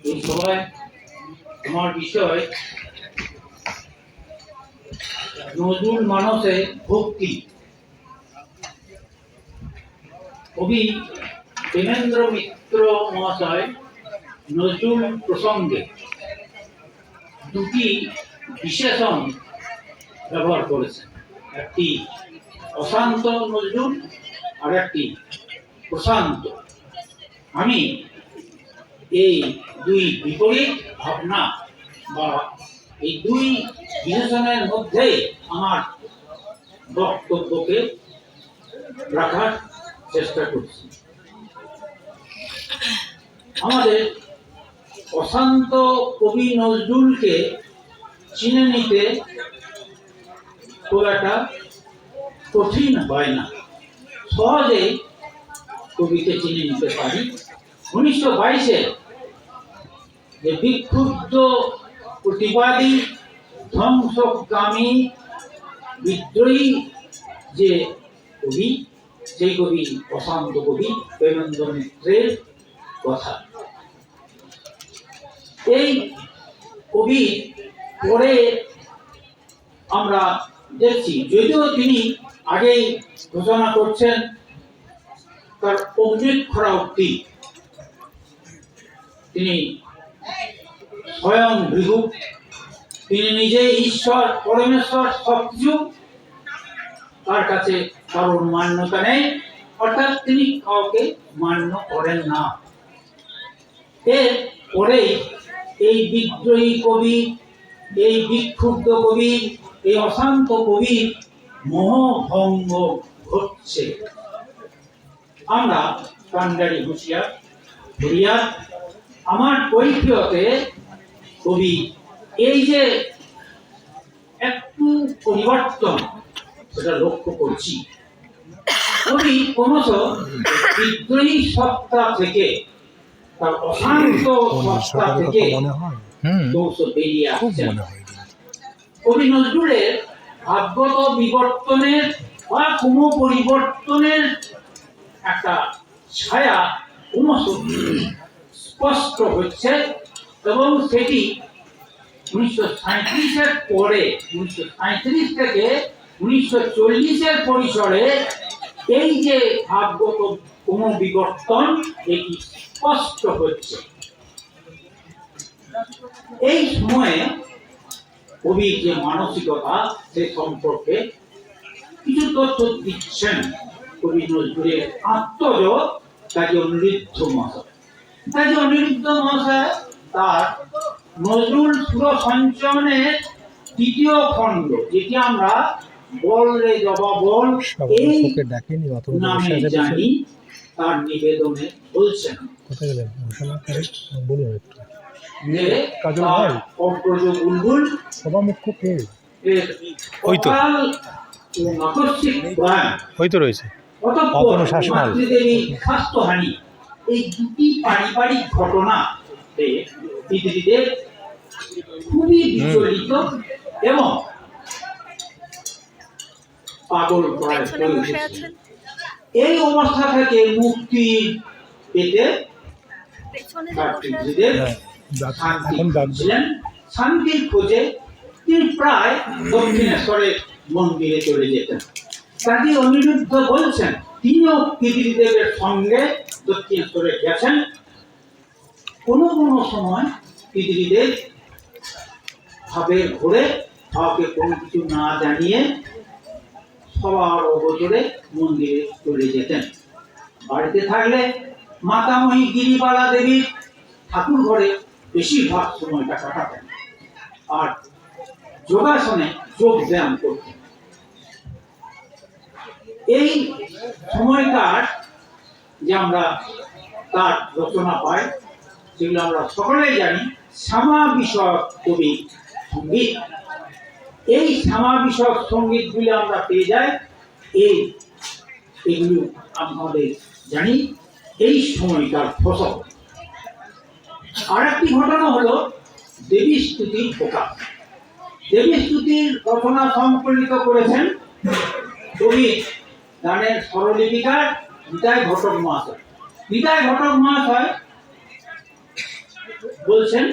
এই সভায় আমার বিষয় নজরুল মানসে ভক্তি। কবি প্রেমেন্দ্র মিত্র মহাশয় নজরুল প্রসঙ্গে দুটি বিশেষণ ব্যবহার করেছেন, একটি অশান্ত নজরুল আর একটি প্রশান্ত। আমি এই দুই বিপরীত ভাবনা বা এই দুই বিশেষণের মধ্যে আমার বক্তব্যকে রাখার চেষ্টা করছি। আমাদের অশান্ত কবি নজরুলকে চিনে নিতে খুব একটা কঠিন হয় না, সহজেই কবিকে চিনে নিতে পারি। 1922-এ যে বিক্ষুব্ধ প্রতিবাদী ধ্বংসগামী বিদ্রোহী যে কবি, সেই কবি অশান্ত কবি প্রেমেন্দ্র মিত্রের কথা। এই কবি পরে আমরা দেখছি, যদিও তিনি আগেই ঘোষণা করছেন তার অগ্নিক্ষরা উক্তি, তিনি স্বয়ং ভৃগু, তিনি নিজে ঈশ্বর পরমেশ্বর সবকিছু, তার কাছে কারোর মান্যতা নেই, অর্থাৎ তিনি কাউকে মান্য করেন না। এর পরেই এই বিদ্রোহী কবি, এই বিক্ষুব্ধ কবি, এই অশান্ত কবি মোহভঙ্গ ঘটছে। আমরা কান্ডারি হুঁশিয়ার ধরিয়া আমার কৈফিয়তে কবি এই যে একটু পরিবর্তন সেটা লক্ষ্য করছি। কবি ক্রমশ বিদ্রোহী সত্তা থেকে, তার অশান্ত সত্তা থেকে বেরিয়ে আসছেন। কবি নজরুলের ভাবগত বিবর্তনের বা কোনো পরিবর্তনের একটা ছায়া ক্রমশ স্পষ্ট হচ্ছে, এবং সেটি 1937-এর পরে, 1937 থেকে 1940-এর পরিসরে এই যে ভাবগত কোনো বিবর্তন, এটি স্পষ্ট হচ্ছে। এই সময়ে কবির যে মানসিকতা, সে সম্পর্কে কিছু তথ্য দিচ্ছেন কবি নজরুলের আত্মজ কাজী অনিরুদ্ধ মহাশয়। কাজী অনিরুদ্ধ মহাশয় তার নজরুল সুর সঞ্চয়নের 2য় খণ্ড, যেটি আমরা বল রে জবা বল এই নামে জানি, তার নিবেদনে বলছেন, বলুন একটু যে অগ্রজ বুলবুল হয়তো রয়েছে স্বাস্থ্যহানি, এই দুটি পারিবারিক ঘটনা পৃথিবীদের খুবই বিচলিত এবং পাগল প্রায়। এই অবস্থা থেকে মুক্তি পেতে শান্তির খোঁজে তিনি প্রায় দক্ষিণেশ্বরের মন্দিরে চলে যেতেন। কাজী অনিরুদ্ধ বলছেন, তিনিও পিতৃদেবের সঙ্গে দক্ষিণেশ্বরে গেছেন। কোনো কোনো সময় পিতৃদেব ভাবের ঘুরে কাউকে কোনো কিছু না জানিয়ে সবার অগোচরে মন্দিরে চলে যেতেন। বাড়িতে থাকলে মাতামহী গিরিবালা দেবীর ঠাকুর ঘরে বেশিরভাগ সময়টা কাটাতেন আর যোগাসনে যোগ ব্যায়াম করতেন। এই সময়কার যে আমরা তার রচনা পাই, সেগুলো আমরা সকলেই জানি শ্যামা বিষয়ক কবি সঙ্গীত। এই শ্যামা বিষয়ক সঙ্গীতগুলো আমরা পেয়ে যাই, এইগুলো আমাদের জানি এই সময়কার ফসল। আর একটি ঘটনা হলো দেবী স্তুতির প্রকাশ। দেবী স্তুতির রচনা সংকলিত করেছেন কবি গানের স্বরলিপিকার নিতাই ঘটক মহাশয়। নিতাই ঘটক মহাশয় বলছেন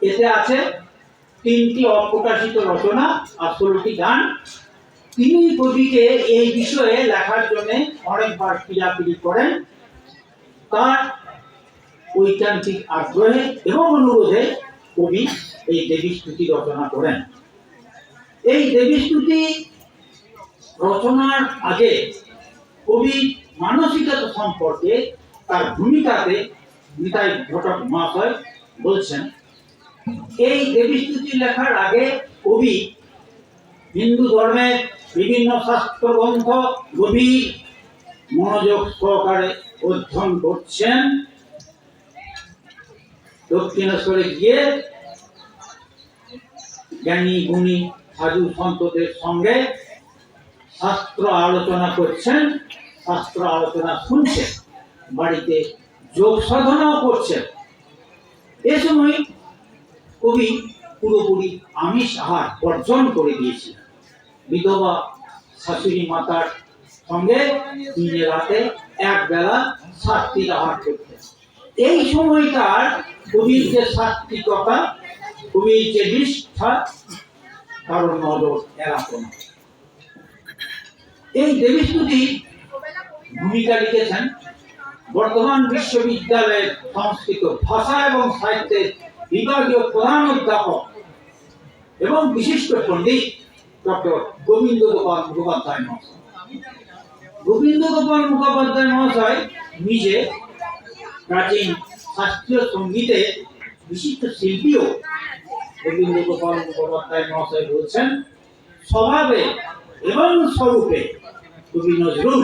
এতে আছে 3টি অপ্রকাশিত রচনা আর 16টি গান। তিনি কবিকে এই বিষয়ে লেখার জন্য অনেকবার পীড়াপিড়ি করেন। তার ঐকান্তিক আগ্রহে এবং অনুরোধে কবি এই দেবীস্তুতি রচনা করেন। এই দেবীস্তুতি রচনার আগে কবি মানসিকতা সম্পর্কে তার ভূমিকাতে নিতাই ঘটক মহাশয় বলছেন, এই দেবীস্তুতি লেখার আগে কবি হিন্দু ধর্মের বিভিন্ন শাস্ত্র গ্রন্থ গভীর মনোযোগ সহকারে অধ্যয়ন করছেন। দক্ষিণেশ্বরে গিয়ে জ্ঞানী গুণী সাধু সন্তদের সঙ্গে শাস্ত্র আলোচনা করছেন, শাস্ত্র আলোচনা শুনছেন, বাড়িতে যোগ সাধনাও করছেন। এ সময় কবি পুরোপুরি আমিষ আহার বর্জন করে দিয়েছিলেন। বিধবা শাশুড়ি মাতার সঙ্গে দিনে রাতে এক বেলা সাত্বিক আহার করতেন। এই সময়কার কবির যে সাত্বিকতা, কবির যে নিষ্ঠা, কারণ নজর এড়াতো না। এই দেবীস্তুতি ভূমিকা লিখেছেন বর্তমান বিশ্ববিদ্যালয়ের সংস্কৃত ভাষা এবং সাহিত্যের বিভাগীয় প্রধান অধ্যাপক এবং বিশিষ্ট পণ্ডিত ডক্টর গোবিন্দ গোপাল মুখোপাধ্যায় মহাশয়। গোবিন্দ গোপাল মুখোপাধ্যায় মহাশয় নিজে প্রাচীন শাস্ত্রীয় সঙ্গীতে বিশিষ্ট শিল্পীও। গোবিন্দ গোপাল মুখোপাধ্যায় মহাশয় বলছেন, স্বভাবে এবং স্বরূপে কবি নজরুল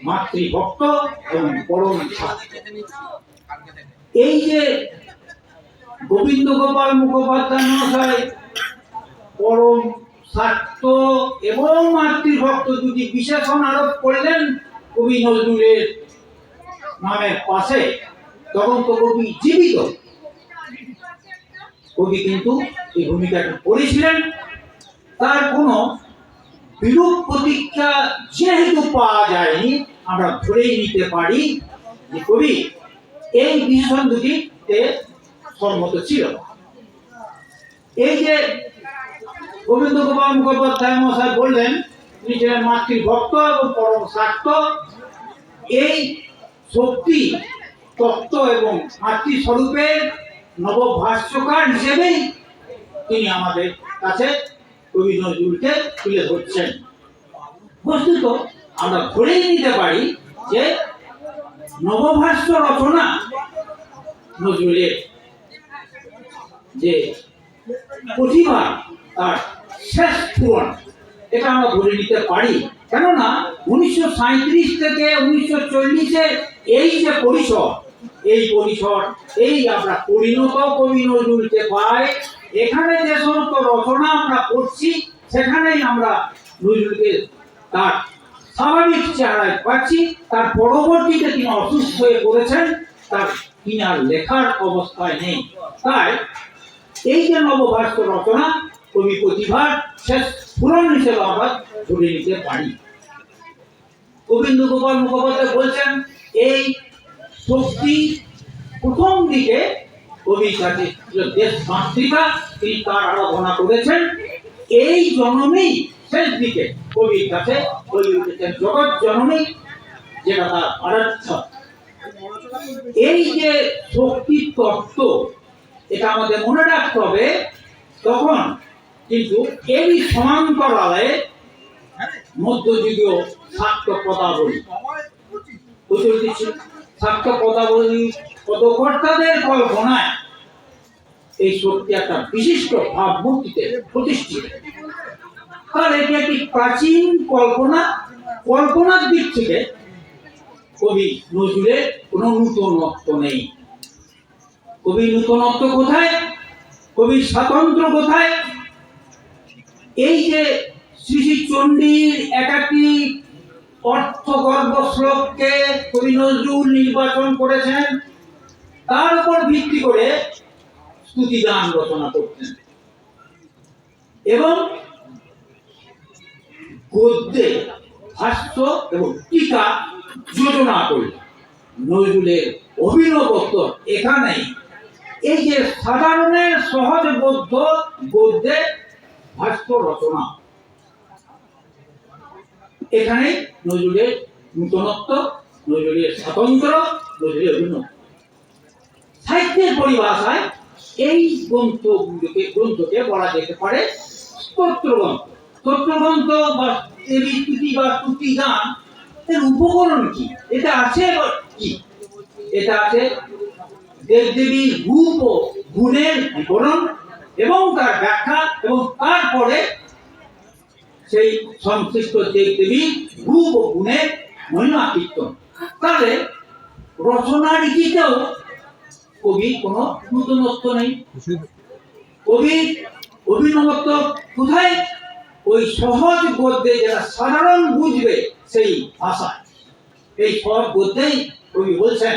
মাতৃভক্ত এবং পরম শাস্ত্র। এই যে গোবিন্দ গোপাল মুখোপাধ্যায় মহাশয় পরম শাস্ত্র এবং মাতৃভক্ত দুটি বিশেষণ আরোপ করলেন কবি নজরুলের নামের পাশে, তখন তো কবি জীবিত। কবি কিন্তু এই ভূমিকাটি করেছিলেন। তার কোনো বিরূপ প্রতিক্রিয়া যেহেতু পাওয়া যায়নি, আমরা ধরেই নিতে পারি যে কবি এই বিশেষণ দুটিতে সম্মত ছিল। এই যে গোবিন্দ গোপাল মুখোপাধ্যায় মহাশয় বললেন তিনি ছিলেন মাতৃভক্ত এবং পরম শাক্ত, এই শক্তি তত্ত্ব এবং মাতৃস্বরূপের নবভাষ্যকার হিসেবেই তিনি আমাদের কাছে কবি নজরুলকে তুলে ধরছেন। বস্তুত আমরা ধরেই নিতে পারি যে নবভাষ্য রচনা নজরুলের যে প্রতিভা, তার শেষ পূরণ, এটা আমরা ধরে নিতে পারি। কেননা 1937 থেকে 1940-এর এই যে পরিসর, এই আমরা পরিণত কবি নজরুলকে পাই। এখানে যে সমস্ত রচনা আমরা করছি, সেখানেই আমরা নজরুলকে তার স্বাভাবিক চেহারায় পাচ্ছি। তার পরবর্তীতে তিনি অসুস্থ হয়ে পড়েছেন, তিনি আর লেখার অবস্থায় নেই। তাই এই যে নবভাষ্য রচনা কবি প্রতিভার শেষ পূরণ হিসেবে আমরা ধরে নিতে পারি। গোবিন্দ গোপাল মুখোপাধ্যায় বলছেন, এই শক্তি প্রথম দিকে কবির কাছে দেশ মাতৃকা, তিনি তার আরাধনা করেছেন। এই জননী শেষ দিকে কবির কাছে কবি উঠেছেন জগৎ জননী, যেটা তার আরাধ্য। এই যে শক্তি তত্ত্ব, এটা আমাদের মনে রাখতে হবে। তখন কিন্তু এই সমান্তরালে মধ্যযুগীয় শাক্ত পদাবলী প্রচলিত ছিল। শাক্ত পদাবলী পদকর্তাদের কল্পনায় এই শক্তি একটা বিশিষ্ট ভাবমূর্তিতে প্রতিষ্ঠিত। কারণ এটি একটি প্রাচীন কল্পনার দিক থেকে কবি নজরুলের কোনো নূতনত্ব নেই। কবির নূতনত্ব কোথায়? কবির স্বাতন্ত্র কোথায়? এই যে শ্রী শ্রী চণ্ডীর 81 অর্থগর্ভ শ্লোককে কবি নজরুল নির্বাচন করেছেন, তার উপর ভিত্তি করে স্তুতি গান রচনা করতেন এবং গদ্যে ভাষ্য এবং টিকা যোজনা করলেন। নজরুলের অভিনবত্ব এখানেই। এই যে সাধারণের সহজ বৌদ্ধ গদ্যে ভাস্য রচনা, এখানে নজরুলের নূতনত্ব, নজরুলের স্বাতন্ত্র, নজরুলের অভিনব। সাহিত্যের পরিভাষায় এই গ্রন্থকে বলা যেতে পারে স্তোত্রগ্রন্থ। স্তোত্রগ্রন্থ বা দেবী স্তুতি বা স্তুতি গান, এর উপকরণ কি? এটা আছে কি? এটা আছে দেবদেবীর রূপ ও গুণের বিবরণ এবং তার ব্যাখ্যা, এবং তারপরে সেই সংশ্লিষ্ট দেবদেবীর রূপ ও গুণের মহিমা কীর্তন। তাহলে রচনা রীতিতেও কবির কোনো নূতনত্ব নেই। কবির অভিনবত্ব কোথায়? ওই সহজ গদ্যে, যেটা সাধারণ বুঝবে সেই ভাষায়। এই সহজ গদ্যেই কবি বলছেন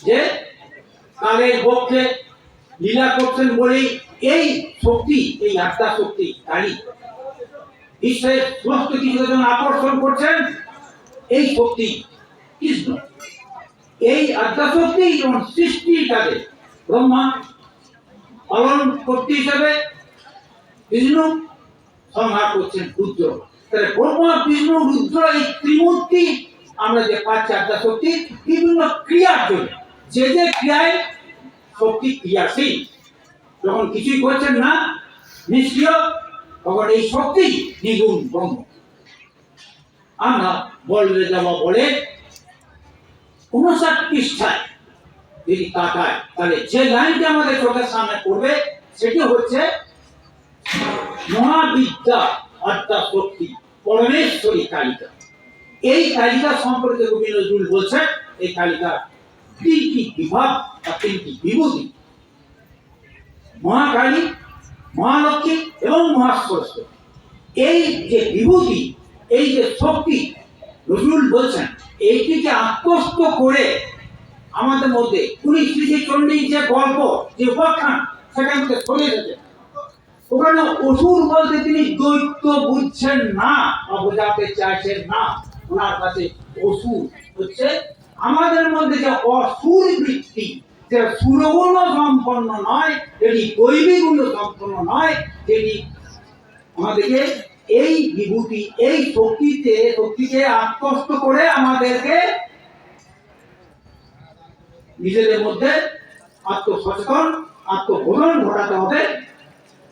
যে কালের পক্ষে লীলা করছেন বলেই এই শক্তি, এই আত্মা শক্তি কালী বিশ্বের সমস্ত কিছু যখন আকর্ষণ করছেন, এই শক্তি কৃষ্ণ। এই আত্মা শক্তি যেমন সৃষ্টির কাজে ব্রহ্মা পালন করতে হিসাবে বিষ্ণু সংহার করছেন রুদ্র। তাহলে ব্রহ্মা, বিষ্ণু, রুদ্র এই ত্রিমূর্তি আমরা যে পাচ্ছি আত্মা শক্তি বিভিন্ন ক্রিয়ার জন্য। যে যে ক্রিয়ায় শক্তি ক্রিয়াশীল, যখন কিছুই করছেন না, নিষ্ক্রিয়, তখন এই শক্তি দ্বিগুণ ব্রহ্ম। আমরা বললে যাওয়া বলে 59 পৃষ্ঠায় যদি তাকায়, তাহলে যে লাইনটা আমাদের চোখের সামনে পড়বে সেটি হচ্ছে মহাবিদ্যা আত্মা শক্তি পরমেশ্বরী কালিকা। এই কালিকা সম্পর্কে কবি নজরুল বলছেন, এই কালিকা তিনটি বিভাগ বা তিনটি বিভূতি: মহাকালী, মহালক্ষ্মী এবং মহাসরস্বতী। এই যে বিভূতি, এই যে শক্তি, নজরুল বলছেন এইটিকে আত্মস্থ করে আমাদের মধ্যে উনি শ্রী চণ্ডীর যে গল্প, যে উপাখ্যান, সেখান থেকে সরে এসেছেন। ওখানে অসুর বলতে তিনি দৈত্য বুঝছেন না বা বোঝাতে চাইছেন না। ওনার কাছে অসুর হচ্ছে আমাদের মধ্যে যে অসুর বৃত্তি, যে সুরগুণ সম্পন্ন নয়, যেটি দৈবী গুণ সম্পন্ন নয়, যেটি আমাদেরকে এই বিভূতি, এই শক্তিকে আত্মস্থ করে আমাদেরকে নিজেদের মধ্যে আত্মসচেতন, আত্মবোধন ঘটাতে হবে।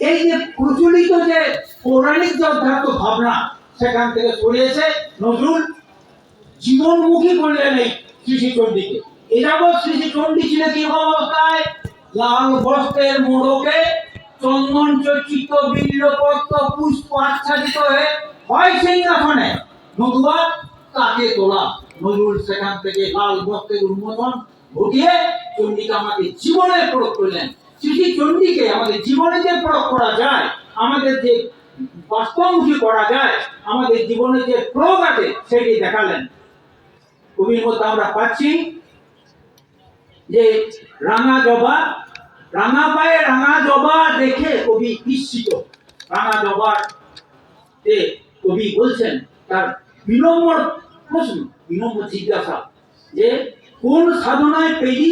এই যে প্রচলিত যে পৌরাণিক যে অধ্যাত্ম ভাবনা, সেখান থেকে সরে এসে নজরুল জীবনমুখী করলেন এই শ্রী চণ্ডীকে। এযাবৎ শ্রী চণ্ডী ছিলেন কি অবস্থায়? লাল বস্ত্রের মোড়কে চন্দন চর্চিত বিল্লপত্র পুষ্প আচ্ছাদিত হয়ে হয় সিংহাসনে, নতুবা তাকে তোলা। নজরুল সেখান থেকে লাল বস্ত্রের উন্মোচন ঘটিয়ে চণ্ডীকে আমাদের জীবনে প্রয়োগ করলেন। শ্রী চণ্ডীকে আমাদের জীবনে যে প্রয়োগ করা যায়, আমাদের যে বাস্তবমুখী করা যায়, আমাদের জীবনে যে প্রয়োগ আছে, সেটি দেখালেন। কবির মধ্যে আমরা পাচ্ছি যে রাঙা জবা, রাঙা পায়ে রাঙা জবা দেখে কবি বিস্মিত। রাঙা জবার কবি বলছেন তার বিনম্র প্রশ্ন, বিনম্র জিজ্ঞাসা, যে কোন সাধনায় পেলি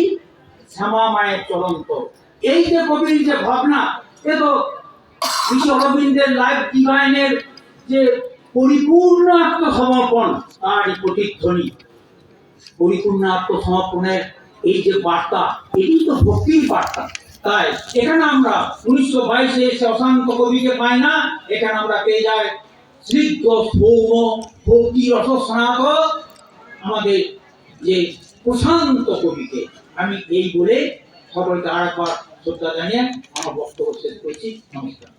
শ্যামা মায়ের চলন্ত। এই যে কবির যে ভাবনা, এ তো ঋষি অরবিন্দের লাইফ ডিভাইনের যে পরিপূর্ণ আত্মসমর্পণ, তারই প্রতিধ্বনি। পরিপূর্ণ আত্মসমর্পণের এই যে বার্তা, এটি তো ভক্তির বার্তা। তাই এখানে আমরা 1922 এসে অশান্ত কবিকে পাই না, এখানে আমরা পেয়ে যাই স্নিগ্ধ সৌম্য ভক্তি রসস্নাত আমাদের যে প্রশান্ত কবিকে। আমি এই বলে সকলকে আরেকবার শ্রদ্ধা জানিয়ে আমার বক্তব্য শেষ করছি। নমস্কার।